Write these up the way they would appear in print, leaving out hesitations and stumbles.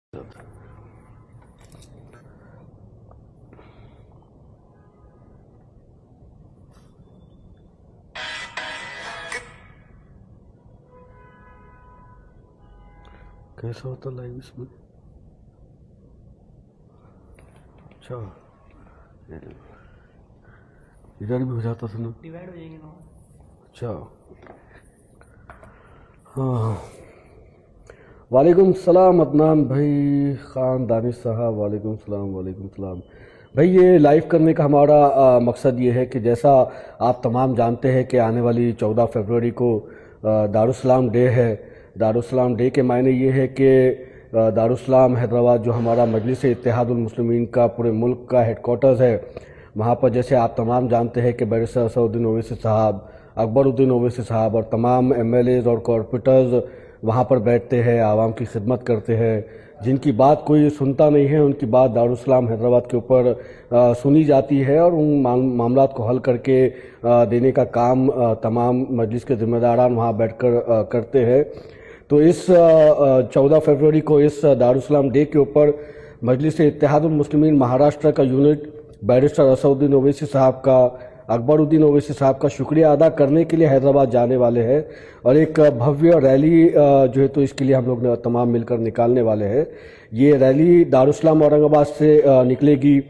कैसा होता लाइव इसमें? अच्छा, इधर भी हो जाता था ना, डिवाइड हो जाएंगे ना। अच्छा हाँ। वालेकुम सलाम अदनान भाई, ख़ान दानिश साहब, वालेकुम सलाम भाई। ये लाइव करने का हमारा मकसद ये है कि जैसा आप तमाम जानते हैं कि आने वाली 14 फरवरी को दारुस्सलाम डे है। दारुस्सलाम डे के मायने ये है कि दारुस्सलाम हैदराबाद जो हमारा मजलिस इत्तेहादुल मुस्लिमीन का पूरे मुल्क का हेडकोार्टर्स है, वहाँ पर जैसे आप तमाम जानते हैं कि बैरिस्टर असदुद्दीन ओवैसी साहब, अकबरुद्दीन ओवैसी साहब और तमाम एमएलएज और कॉरपोरेटर्स वहाँ पर बैठते हैं, आवाम की खिदमत करते हैं। जिनकी बात कोई सुनता नहीं है, उनकी बात दारुस्सलाम हैदराबाद के ऊपर सुनी जाती है और उन मामलात को हल करके देने का काम तमाम मजलिस के ज़िम्मेदारान वहाँ बैठकर करते हैं। तो इस 14 फरवरी को इस दारुस्सलाम डे के ऊपर मजलिस इत्तेहादुल मुस्लिमीन महाराष्ट्र का यूनिट बैरिस्टर असदुद्दीन ओवैसी साहब का, अकबरुद्दीन ओवैसी साहब का शुक्रिया अदा करने के लिए हैदराबाद जाने वाले हैं और एक भव्य रैली जो है तो इसके लिए हम लोग तमाम मिलकर निकालने वाले हैं। ये रैली दारुस्सलाम औरंगाबाद से निकलेगी।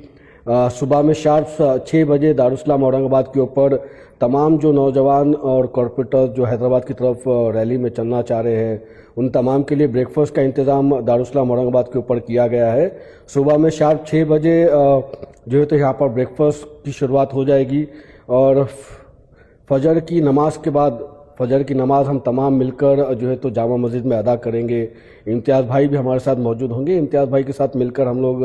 सुबह में शार्प 6 बजे दारुस्सलाम औरंगाबाद के ऊपर तमाम जो नौजवान और कॉरपोरेटर जो हैदराबाद की तरफ रैली में चलना चाह रहे हैं, उन तमाम के लिए ब्रेकफास्ट का इंतज़ाम दारुस्सलाम औरंगाबाद के ऊपर किया गया है। सुबह में शार्प 6 बजे जो है तो यहाँ पर ब्रेकफास्ट की शुरुआत हो जाएगी और फजर की नमाज के बाद फजर की नमाज हम तमाम मिलकर जो है तो जामा मस्जिद में अदा करेंगे। इम्तियाज़ भाई भी हमारे साथ मौजूद होंगे। इम्तियाज़ भाई के साथ मिलकर हम लोग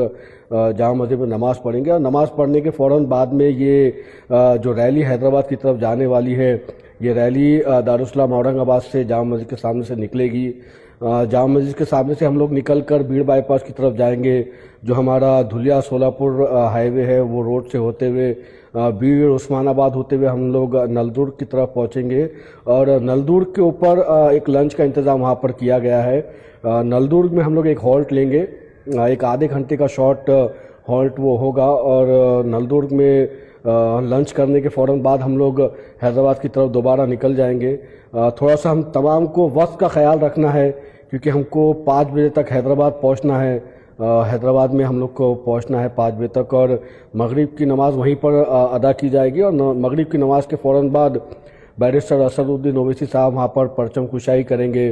जामा मस्जिद में नमाज़ पढ़ेंगे और नमाज़ पढ़ने के फ़ौरन बाद में ये जो रैली हैदराबाद की तरफ जाने वाली है, ये रैली दारुस्सलाम औरंगाबाद से जामा मस्जिद के सामने से निकलेगी। जामा मस्जिद के सामने से हम लोग निकल कर बीड़ बाईपास की तरफ जाएंगे। जो हमारा धुलिया सोलापुर हाईवे है, वो रोड से होते हुए बीड़ उस्मानाबाद होते हुए हम लोग नलदुर्ग की तरफ पहुंचेंगे और नलदुर्ग के ऊपर एक लंच का इंतज़ाम वहां पर किया गया है। नलदुर्ग में हम लोग एक हॉल्ट लेंगे, एक आधे घंटे का शॉर्ट हॉल्ट वो होगा और नलदुर्ग में लंच करने के फ़ौरन बाद हम लोग हैदराबाद की तरफ दोबारा निकल जाएंगे। थोड़ा सा हम तमाम को वक्त का ख्याल रखना है क्योंकि हमको 5 बजे तक हैदराबाद पहुंचना है। हैदराबाद में हम लोग को पहुंचना है 5 बजे तक और मगरिब की नमाज़ वहीं पर अदा की जाएगी और मगरिब की नमाज़ के फ़ौरन बाद बैरिस्टर असदुद्दीन ओवैसी साहब वहाँ पर परचम कुशाई करेंगे।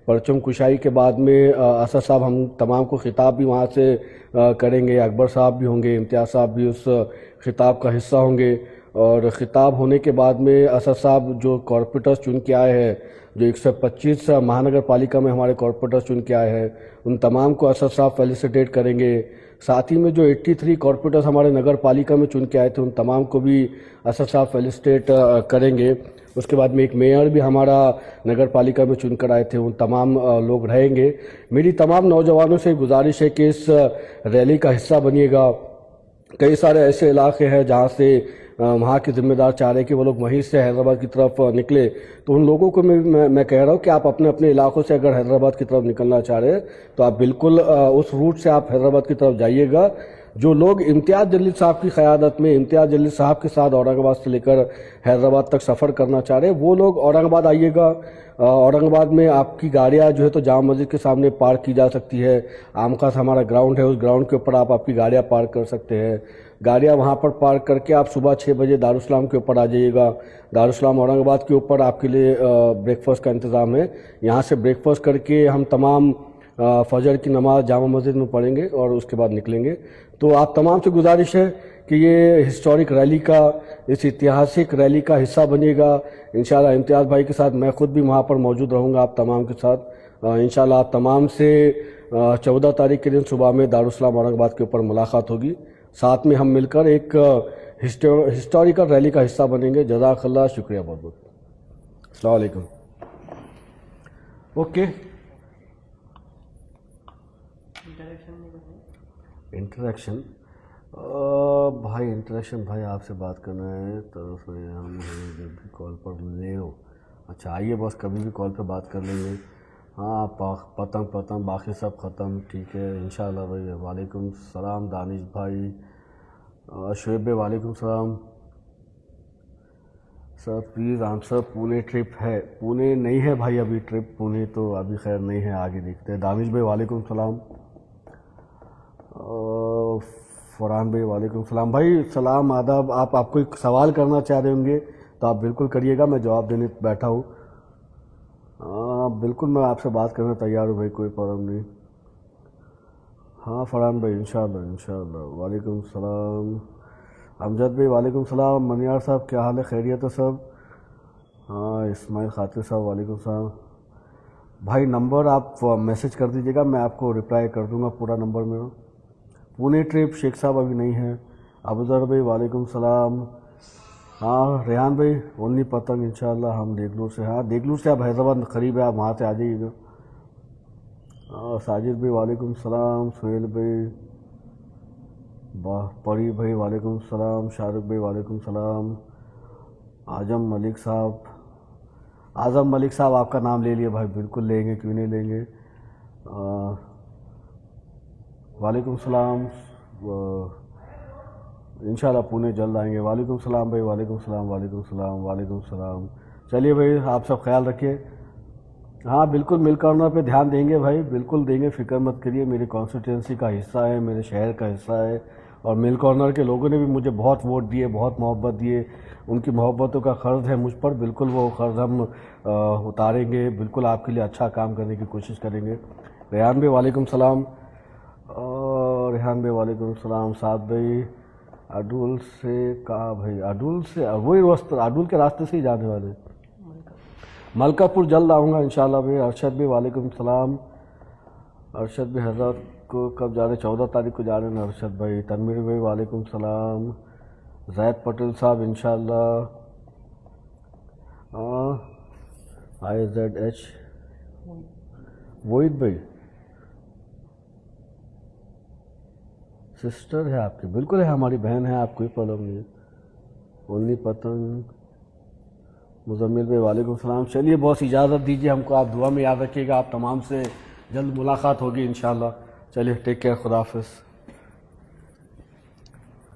परचम कुशाई के बाद में असद साहब हम तमाम को खिताब भी वहाँ से करेंगे। अकबर साहब भी होंगे, इम्तियाज़ साहब भी उस खिताब का हिस्सा होंगे और ख़िताब होने के बाद में असद साहब जो कॉरपोरेटर्स चुन के आए हैं, जो 125 महानगर पालिका में हमारे कॉरपोरेटर्स चुन के आए हैं, उन तमाम को असद साहब फेलिसिटेट करेंगे। साथ ही में जो 83 कॉरपोरेटर्स हमारे नगर पालिका में चुन के आए थे, उन तमाम को भी असद साहब फेलिसिटेट करेंगे। उसके बाद में एक मेयर भी हमारा नगर पालिका में चुन कर आए थे, उन तमाम लोग रहेंगे। मेरी तमाम नौजवानों से गुजारिश है कि इस रैली का हिस्सा बनिएगा। कई सारे ऐसे इलाके हैं जहाँ से वहाँ के ज़िम्मेदार चाह रहे हैं कि वो लोग वहीं से हैदराबाद की तरफ निकले, तो उन लोगों को मैं कह रहा हूँ कि आप अपने अपने इलाकों से अगर हैदराबाद की तरफ निकलना चाह रहे हैं तो आप बिल्कुल उस रूट से आप हैदराबाद की तरफ जाइएगा। जो लोग इम्तियाज़ जलील साहब की क़यादत में इम्तियाज़ जलील साहब के साथ औरंगाबाद से लेकर हैदराबाद तक सफ़र करना चाह रहे हैं, वो लोग औरंगाबाद आइएगा। औरंगाबाद में आपकी गाड़ियाँ जो है तो जामा मस्जिद के सामने पार्क की जा सकती है। आम खास हमारा ग्राउंड है, उस ग्राउंड के ऊपर आप आपकी गाड़ियाँ पार्क कर सकते हैं। गाड़ियाँ वहाँ पर पार्क करके आप सुबह 6 बजे दारुस्सलाम के ऊपर आ जाइएगा। दारुस्सलाम औरंगाबाद के ऊपर आपके लिए ब्रेकफास्ट का इंतज़ाम है। यहाँ से ब्रेकफास्ट करके हम तमाम फजर की नमाज जामा मस्जिद में पढ़ेंगे और उसके बाद निकलेंगे। तो आप तमाम से गुजारिश है कि ये हिस्टोरिक रैली का, इस ऐतिहासिक रैली का हिस्सा बनिएगा। इंशाल्लाह इम्तियाज़ भाई के साथ मैं खुद भी वहाँ पर मौजूद रहूँगा आप तमाम के साथ। इंशाल्लाह आप तमाम से 14 तारीख के दिन सुबह में दारुस्सलाम औरंगाबाद के ऊपर मुलाकात होगी। साथ में हम मिलकर एक हिस्टोरिकल रैली का हिस्सा बनेंगे। जज़ाकल्लाह, शुक्रिया बहुत बहुत। अस्सलाम वालेकुम। ओके, इंटरेक्शन भाई, इंटरेक्शन भाई आपसे बात करना है तो हम जब भी कॉल पर ले हो। अच्छा आइए बस, कभी भी कॉल पर बात कर लेंगे। ہاں پتنگ باقی سب ختم. ٹھیک ہے انشاءاللہ بھائی. وعلیکم السلام دانش بھائی. شعیب بھائی وعلیکم السلام. Sir please answer Pune trip ہے. پونے نہیں ہے بھائی ابھی ٹرپ, پونے تو ابھی خیر نہیں ہے, آگے دیکھتے ہیں. دانش بھائی وعلیکم السلام. فرحان بھائی وعلیکم السلام. بھائی سلام آداب. آپ کوئی سوال کرنا چاہ رہے ہوں گے تو آپ بالکل کریے گا, میں جواب دینے بیٹھا ہوں. بالکل میں آپ سے بات کرنے تیار ہوں بھائی, کوئی پرابلم نہیں. ہاں فرحان بھائی انشاءاللہ انشاءاللہ. وعلیکم السلام. امجد بھائی وعلیکم السلام. منیار صاحب کیا حال ہے, خیریت ہے سب؟ ہاں اسماعیل خاطر صاحب وعلیکم السلام. بھائی نمبر آپ میسج کر دیجیے گا, میں آپ کو رپلائی کر دوں گا پورا نمبر میرا. پونے ٹرپ شیخ صاحب ابھی نہیں ہے. ابوذر بھائی وعلیکم السلام. ہاں ریحان بھئی اونلی پتنگ انشاءاللہ ہم دیگلور سے. ہاں دیگلور سے آپ حیدرآباد قریب ہے, آپ وہاں سے آ جائیے گا. ساجد بھائی وعلیکم السلام. سہیل بھائی, پری بھائی وعلیکم السلام. شاہ رخ بھائی وعلیکم السلام. اعظم ملک صاحب آپ کا نام لے لیے بھائی, بالکل لیں گے, کیوں نہیں لیں گے. وعلیکم السلام. انشاءاللہ پونے جلد آئیں گے. وعلیکم السلام بھائی وعلیکم السلام. وعلیکم السلام وعلیکم السلام. چلیے بھائی آپ سب خیال رکھیے. ہاں بالکل مل کارنر پہ دھیان دیں گے بھائی, بالکل دیں گے, فکر مت کریے. میری کانسٹیٹوئنسی کا حصہ ہے, میرے شہر کا حصہ ہے, اور مل کارنر کے لوگوں نے بھی مجھے بہت ووٹ دیے, بہت محبت دیے. ان کی محبتوں کا قرض ہے مجھ پر, بالکل وہ قرض ہم اتاریں گے. بالکل آپ کے لیے اچھا کام کرنے کی کوشش کریں گے. ریحان بھائی وعلیکم السلام. ریحان بھائی وعلیکم السلام. سعد بھائی اڈول سے کہا بھائی, اڈول سے وہی اڈول کے راستے سے ہی جانے والے. ملکہ پور جلد آؤں گا انشاءاللہ بھائی. ارشد بھائی وعلیکم السلام. ارشد بھائی حضرات کو کب جا رہے, 14 تاریخ کو جا رہے ہیں ارشد بھائی. تنویر بھائی وعلیکم السلام. زید پٹیل صاحب انشاءاللہ. IZH وحید بھائی سسٹر ہے آپ کی, بالکل ہے, ہماری بہن ہے, آپ کوئی پرابلم نہیں ہے. اونلی پتنگ. مزمل بھائی وعلیکم السلام. چلیے بہت اجازت دیجیے ہم کو, آپ دعا میں یاد رکھیے گا. آپ تمام سے جلد ملاقات ہوگی انشاءاللہ. چلیے ٹیک کیئر, خدا حافظ.